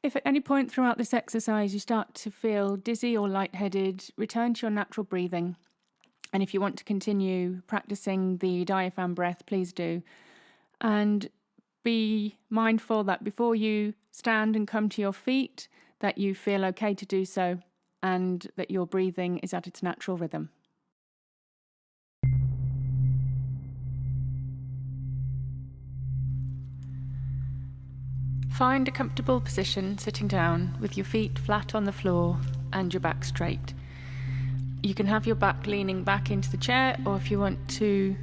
If at any point throughout this exercise you start to feel dizzy or lightheaded, return to your natural breathing. And if you want to continue practicing the diaphragm breath, please do. And be mindful that before you stand and come to your feet, that you feel okay to do so and that your breathing is at its natural rhythm. Find a comfortable position sitting down with your feet flat on the floor and your back straight. You can have your back leaning back into the chair, or if you want to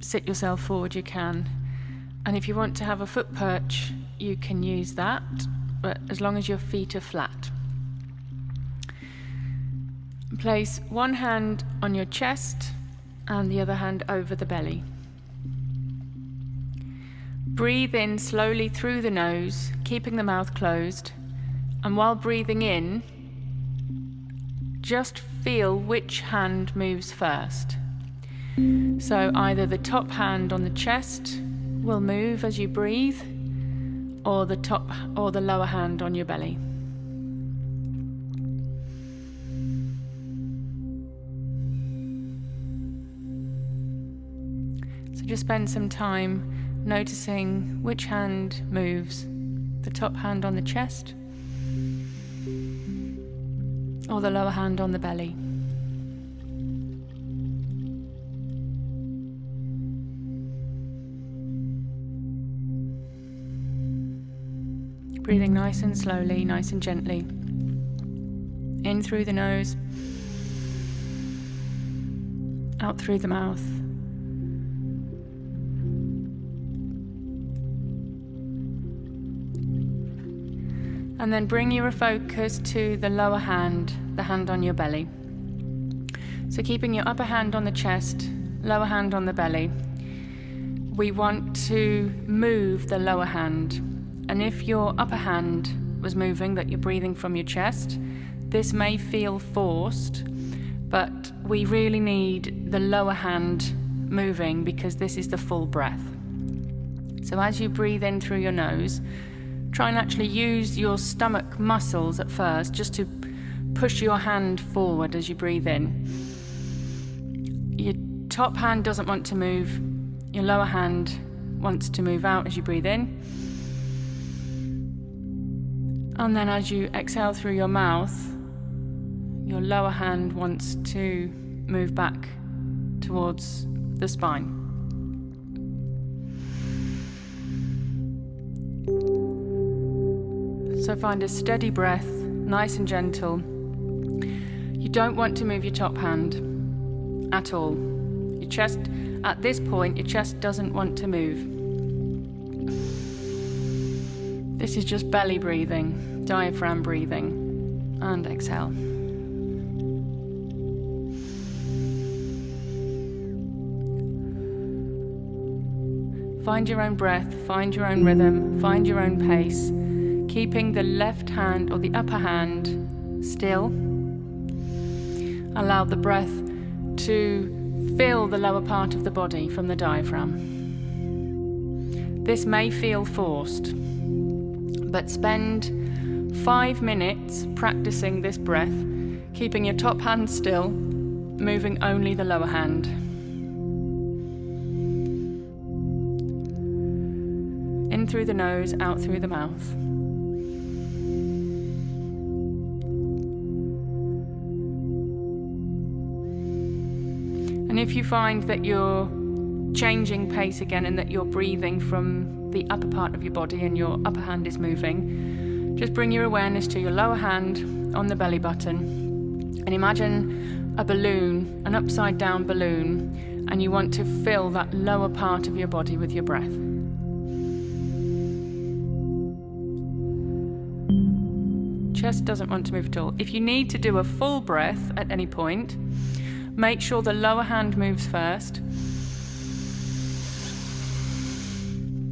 sit yourself forward, you can. And if you want to have a foot perch, you can use that, but as long as your feet are flat. Place one hand on your chest and the other hand over the belly. Breathe in slowly through the nose, keeping the mouth closed. And while breathing in, just feel which hand moves first. So either the top hand on the chest will move as you breathe, or the lower hand on your belly. So just spend some time noticing which hand moves, the top hand on the chest or the lower hand on the belly. Breathing nice and slowly, nice and gently. In through the nose, out through the mouth. And then bring your focus to the lower hand, the hand on your belly. So keeping your upper hand on the chest, lower hand on the belly, we want to move the lower hand. And if your upper hand was moving, that you're breathing from your chest, this may feel forced, but we really need the lower hand moving because this is the full breath. So as you breathe in through your nose, try and actually use your stomach muscles at first, just to push your hand forward as you breathe in. Your top hand doesn't want to move. Your lower hand wants to move out as you breathe in. And then as you exhale through your mouth, your lower hand wants to move back towards the spine. So find a steady breath, nice and gentle. You don't want to move your top hand at all. Your chest, at this point, your chest doesn't want to move. This is just belly breathing, diaphragm breathing, and exhale. Find your own breath, find your own rhythm, find your own pace. Keeping the left hand or the upper hand still. Allow the breath to fill the lower part of the body from the diaphragm. This may feel forced, but spend 5 minutes practicing this breath, keeping your top hand still, moving only the lower hand. In through the nose, out through the mouth. And if you find that you're changing pace again and that you're breathing from the upper part of your body and your upper hand is moving, just bring your awareness to your lower hand on the belly button and imagine a balloon, an upside down balloon, and you want to fill that lower part of your body with your breath. Chest doesn't want to move at all. If you need to do a full breath at any point, make sure the lower hand moves first.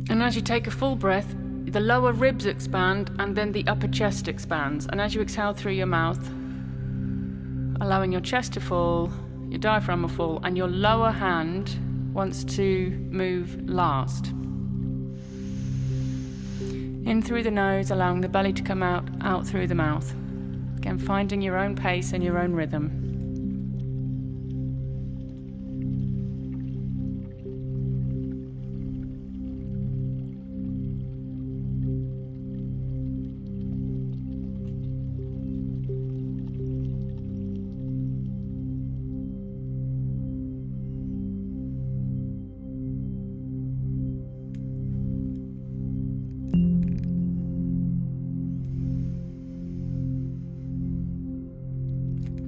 And as you take a full breath, the lower ribs expand and then the upper chest expands. And as you exhale through your mouth, allowing your chest to fall, your diaphragm will fall, and your lower hand wants to move last. In through the nose, allowing the belly to come out through the mouth. Again, finding your own pace and your own rhythm.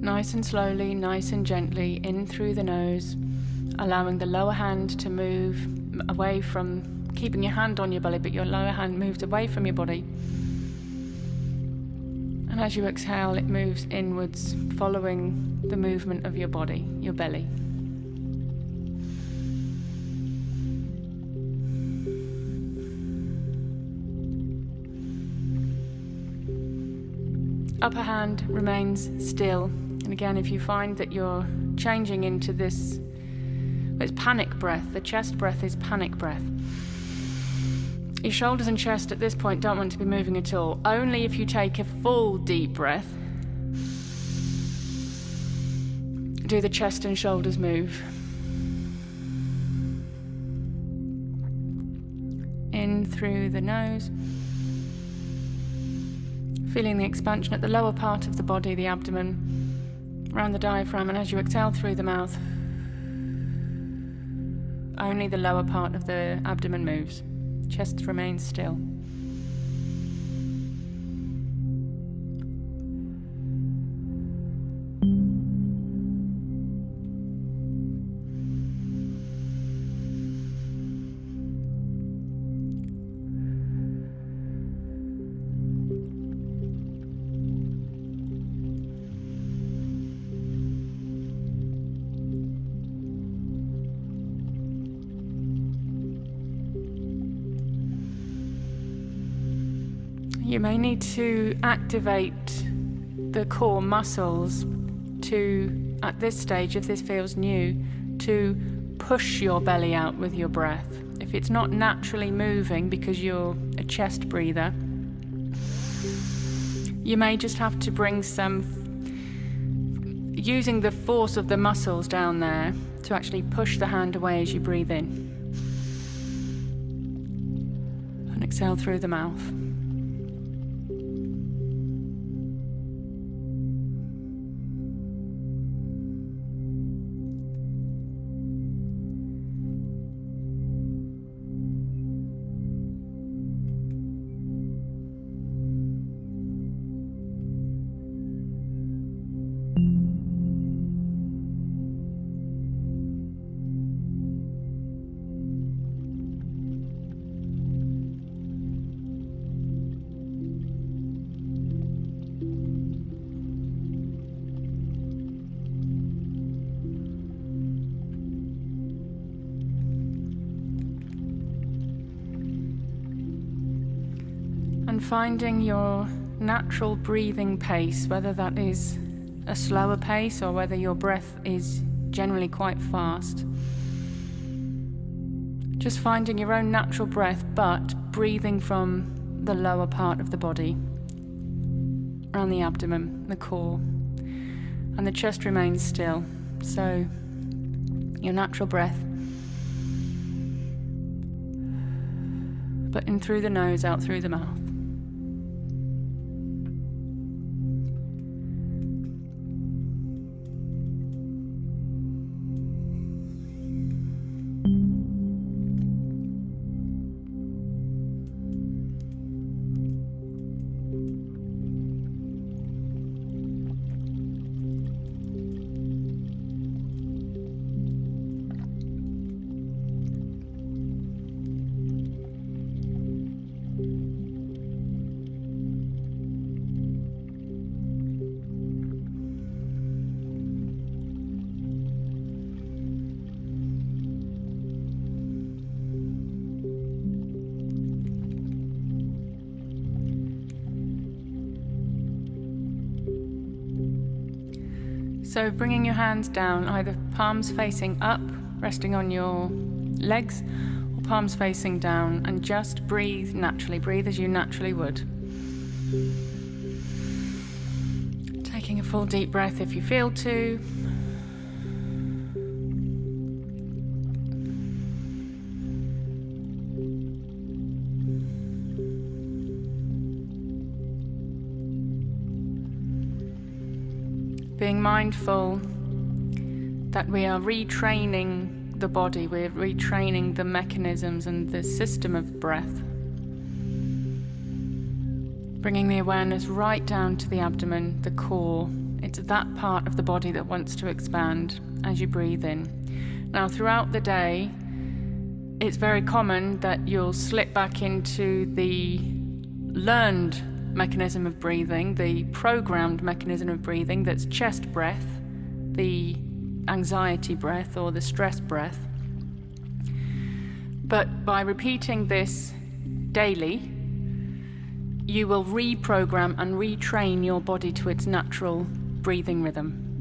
Nice and slowly, nice and gently, in through the nose, allowing the lower hand to move away from, keeping your hand on your belly, but your lower hand moves away from your body. And as you exhale, it moves inwards, following the movement of your body, your belly. Upper hand remains still. And again, if you find that you're changing into this, it's panic breath. The chest breath is panic breath. Your shoulders and chest at this point don't want to be moving at all. Only if you take a full deep breath do the chest and shoulders move. In through the nose. Feeling the expansion at the lower part of the body, the abdomen, around the diaphragm, and as you exhale through the mouth, only the lower part of the abdomen moves. Chest remains still. You may need to activate the core muscles to, at this stage, if this feels new, to push your belly out with your breath. If it's not naturally moving because you're a chest breather, you may just have to bring some, using the force of the muscles down there to actually push the hand away as you breathe in. And exhale through the mouth. And finding your natural breathing pace, whether that is a slower pace or whether your breath is generally quite fast. Just finding your own natural breath, but breathing from the lower part of the body, around the abdomen, the core, and the chest remains still. So your natural breath, but in through the nose, out through the mouth. So bringing your hands down, either palms facing up, resting on your legs, or palms facing down, and just breathe naturally. Breathe as you naturally would. Taking a full deep breath if you feel to. Being mindful that we are retraining the body, we're retraining the mechanisms and the system of breath. Bringing the awareness right down to the abdomen, the core. It's that part of the body that wants to expand as you breathe in. Now, throughout the day, it's very common that you'll slip back into the learned mechanism of breathing, the programmed mechanism of breathing, that's chest breath, the anxiety breath or the stress breath. But by repeating this daily, you will reprogram and retrain your body to its natural breathing rhythm.